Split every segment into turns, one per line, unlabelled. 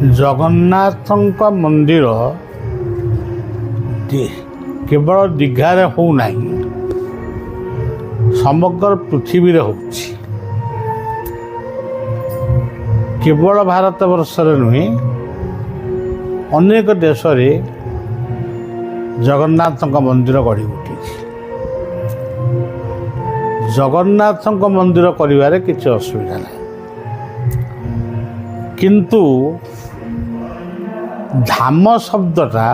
जगन्नाथ मंदिर केवल दीघार हो नहीं समग्र पृथ्वी रे होछि। केवल भारत वर्ष नुहे अनेक देश रे जगन्नाथ मंदिर गढ़ी उठी। जगन्नाथ मंदिर करिवारे किसी असुविधा नहीं, किंतु धाम शब्दटा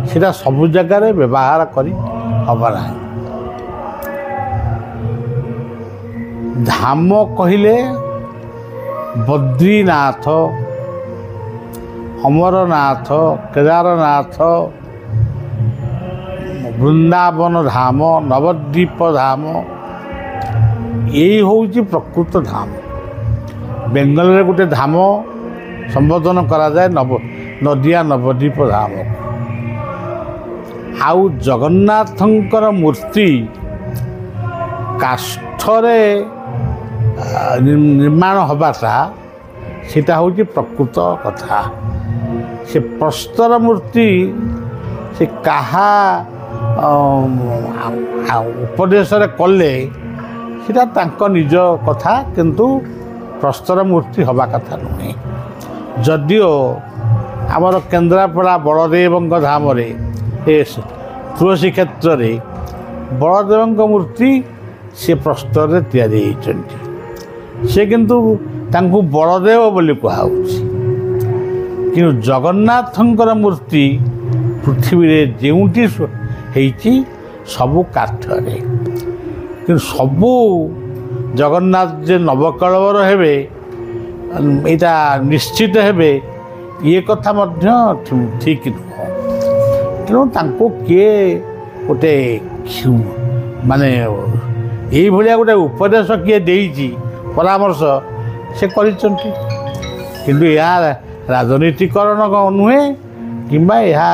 सीटा सबु जगार व्यवहार करी हबा ना। धाम कहले बद्रीनाथ, अमरनाथ, केदारनाथ, वृंदावन धाम, नवद्वीप धाम, यही हूँ प्रकृत धाम। बेंगल रे गोटे धाम संबोधन करा जाए नदिया नवद्वीप धाम। आउ जगन्नाथंकर मूर्ति काष्ठरे निर्माण हबाटा सीटा हूँ प्रकृत कथा। से प्रस्तर मूर्ति से कहा उपदेश कले सीटा तांको निज कथा, किंतु प्रस्तर मूर्ति हवा कथा नुहे। जदिओ आमर केन्द्रापड़ा बलदेव धाम तुलसी क्षेत्र में बलदेव मूर्ति से प्रस्तर तैयारी से, किंतु तांकु बलदेव बोली कहुछि। कि जगन्नाथंकर मूर्ति पृथ्वी रे जेउटी हेछि सबु काठरे, कि सबु जगन्नाथ जे नवकलवर हेबे एटा निश्चित हेबे ये कथा मध्य ठीक नुह। तेणु तांको किए गोटे माने यही भलिया गोटे उपदेश किए देइछि परामर्श से करिसंती, किंतु या राजनीतिकरण नुहे किंबा या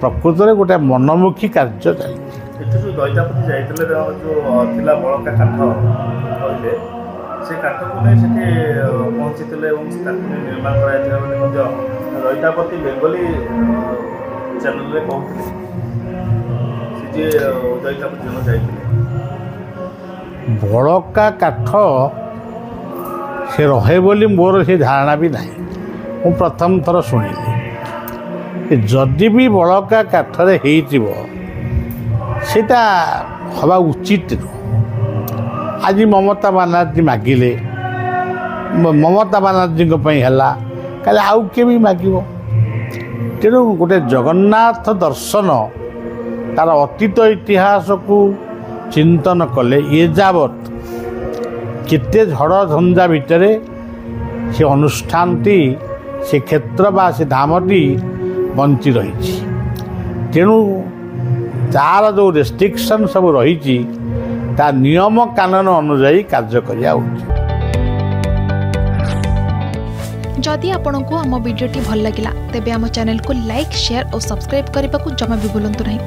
प्रकृत में गोटे मनमुखी कार्य चलती।
दैतापति जाइतले जो थिला बड़का काठ कहले से काठ को नै सेठी पहुंचीतले एवं ताकु निर्माण कराइतले बोली मध्य दैतापति बेंगली चैनल रे कहउतले से जे दैतापति जन जाइतले
बड़का काठ से रहे बोली मोर से धारणा भी नहीं। मु प्रथम थर शुणिली जदि भी बड़का काठरे हेइतिबो सेटा हवा उचित नुह। आज ममता बानार्जी मागिले ममता बानार्जी है आउ के भी मागिब। तेणु गोटे जगन्नाथ दर्शन तार अतीत इतिहास को चिंतन कले ये जावत केते झड़ झंझा भितर से अनुष्ठानटी से क्षेत्र बा से धामटी बंची रही। तेणु तार जो रेस्ट्रिक्शन सब रही ता नियम कानून अनुजाई कार्य करिया उचित।
जदि आपंक आम भिडी भल लगा तेब आम चैनल को लाइक, शेयर और सब्सक्राइब करने को जमा भी भूलु नहीं।